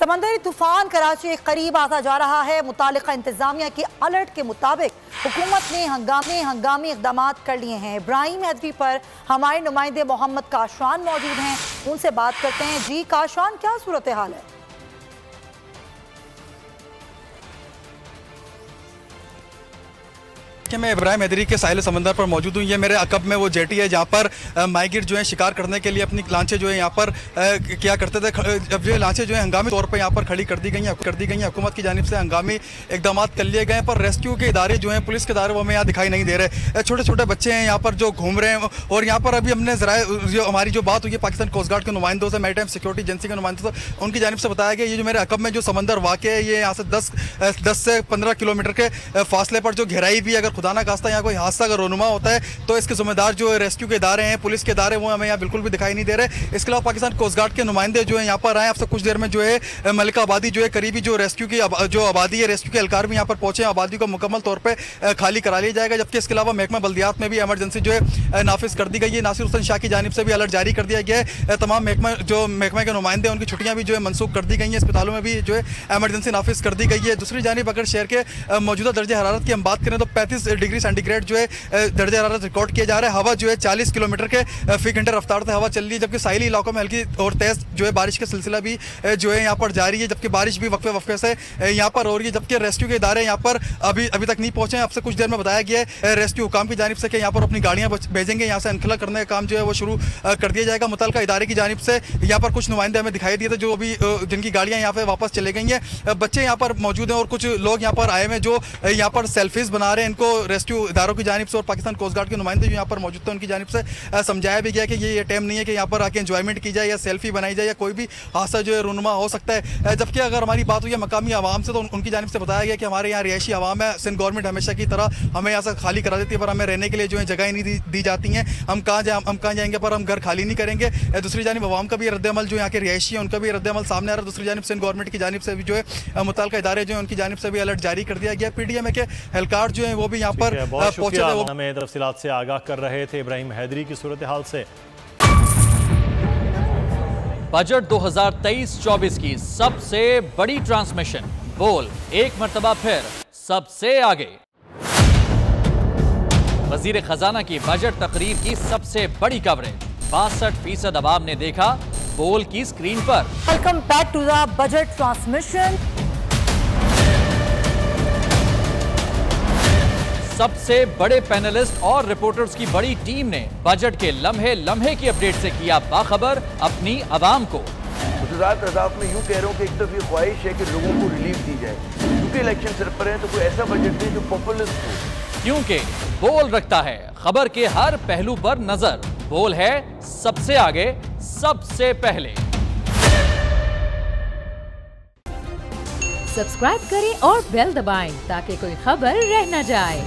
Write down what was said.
समंदरी तूफान कराची के करीब आता जा रहा है। मुतालिका इंतजामिया की अलर्ट के मुताबिक हुकूमत ने हंगामी इकदाम कर लिए हैं। इब्राहिम हैदरी पर हमारे नुमाइंदे मोहम्मद काशवान मौजूद हैं, उनसे बात करते हैं। जी काशवान, क्या सूरत हाल है? मैं इब्राहिम हैदरी के साहिल समंदर पर मौजूद हूँ। ये मेरे अकब में वो जेटी है जहाँ पर माइग्रेट जो है शिकार करने के लिए अपनी लांचें जो है यहाँ पर क्या करते थे। अब ये लांचें जो है हंगामी तौर पर यहाँ पर खड़ी कर दी गई हैं। हुकूमत की जानिब से हंगामी इकदाम कर लिए गए हैं, पर रेस्क्यू के इदारे जो हैं, पुलिस के इदारे, वो हमें यहाँ दिखाई नहीं दे रहे। छोटे छोटे बच्चे हैं यहाँ पर जो घूम रहे हैं। और यहाँ पर अभी हमने ज़रा जो हमारी जो बात हुई है पाकिस्तान कोस्ट गार्ड के नुमाइंदों से, मैरीटाइम सिक्योरिटी एजेंसी के नुमाइंदों से, उनकी जानिब से बताया गया ये जो मेरे अकब में जो समंदर वाक़ है, ये यहाँ से 10 से 15 किलोमीटर के फासले पर जो गहराई भी, अगर खुदा ना खास्ता यहाँ कोई हादसा अगर रोनुमा होता है तो इसके जिम्मेदार जो रेस्क्यू के इदारे हैं, पुलिस के इदारे, वो हमें यहाँ बिल्कुल भी दिखाई नहीं दे रहे। इसके अलावा पाकिस्तान कोस्ट गार्ड के नुमाइंदे जो है यहाँ पर आए। आपसे कुछ देर में जो है मलिका आबादी जो है करीबी जो रेस्क्यू की जो आबादी है, रेस्क्यू के एहलकार भी यहाँ पर पहुंचे। आबादी को मुकम्मल तौर पर खाली करा लिया जाएगा। जबकि इसके अलावा महकमा बल्दियात में भी एमरजेंसी जो है नाफिज कर दी गई है। नासिर हुसैन शाह की जानिब से भी अलर्ट जारी कर दिया गया है। तमाम महकमा के नुमाइंदे, उनकी छुट्टियाँ भी जो है मनसूख कर दी गई हैं। अस्पतालों में भी जो है एमरजेंसी नाफिज कर दी गई है। दूसरी जानिब अगर शहर के मौजूदा दर्जे हरारत की हम बात करें तो 35 डिग्री सेंटीग्रेड जो है दर्जा हरारत रिकॉर्ड किया जा रहा है। हवा जो है 40 किलोमीटर के फी घंटे रफ्तार से हवा चल रही है। जबकि साहिली इलाकों में हल्की और तेज जो है बारिश का सिलसिला भी जो है यहाँ पर जारी है। जबकि बारिश भी वक्फे से यहाँ पर हो रही है। जबकि रेस्क्यू के इदारे यहाँ पर अभी तक नहीं पहुंचे हैं। आपसे कुछ देर में बताया गया है रेस्क्यू हुकाम की जानिब से कि यहाँ पर अपनी गाड़ियाँ भेजेंगे। यहाँ से अनखला करने का काम जो है वो शुरू कर दिया जाएगा। मुतल्लिका इदारे की जानिब से यहाँ पर कुछ नुमाइंदे हमें दिखाई दिए थे जो अभी जिनकी गाड़ियाँ यहाँ पर वापस चले गई हैं। बच्चे यहाँ पर मौजूद हैं और कुछ लोग यहाँ पर आए हैं जो यहाँ पर सेल्फीज बना रहे हैं। इनको रेस्क्यू इदारों की जानिब से और पाकिस्तान कोस्ट गार्ड के नुमाइंदे जो यहाँ पर मौजूद थे उनकी जानिब से समझाया भी गया कि ये टाइम नहीं है कि यहाँ पर आके एंजॉयमेंट की जाए या सेल्फी बनाई जाए या कोई भी हादसा जो है रूनुमा हो सकता है। जबकि अगर हमारी बात हुई है मकामी आवाम से तो उनकी जानिब से बताया गया कि हमारे यहाँ रिहायशी आवाम है। सिंध गवर्नमेंट हमेशा की तरह हमें यहाँ से खाली करा देती है, पर हमें रहने के लिए जो है जगह नहीं दी जाती हैं। हम कहाँ जाएंगे, पर हम घर खाली नहीं करेंगे। दूसरी जानिब आवाम का भी रद्द-ए-अमल जो यहाँ के रिहायशी है उनका भी रद्द-ए-अमल सामने आ रहा है। दूसरी जानिब सिंध गवर्नमेंट की जानिब से भी जो है मुतल्लिका इदारे जो है उनकी जानिब से भी अलर्ट जारी कर दिया गया। PDMA के एहलकार जो है वो भी यहाँ पर पहुंचे थे। हमें तफसीलात से आगाह कर रहे थे इब्राहिम हैदरी की सूरत हाल से। बजट 2023-24 की सबसे बड़ी ट्रांसमिशन, बोल एक मर्तबा फिर सबसे आगे। वजीर खजाना की बजट तकरीर की सबसे बड़ी कवरेज 62% अवाम ने देखा बोल की स्क्रीन पर। Welcome back to the budget transmission. सबसे बड़े पैनलिस्ट और रिपोर्टर्स की बड़ी टीम ने बजट के लम्हे लम्हे की अपडेट से किया बाखबर अपनी आवाम को। गुजरात अदाफ में यूँ कह रहा हूँ कि एक तरफ ये ख्वाहिश है कि लोगों को रिलीफ दी जाए, क्योंकि इलेक्शन सर पर है तो कोई ऐसा बजट दे जो पॉपुलिस्ट हो। क्योंकि बोल रखता है खबर के हर पहलू पर नजर। बोल है सबसे आगे, सबसे पहले। सब्सक्राइब करें और बेल दबाएं ताकि कोई खबर रह न जाए।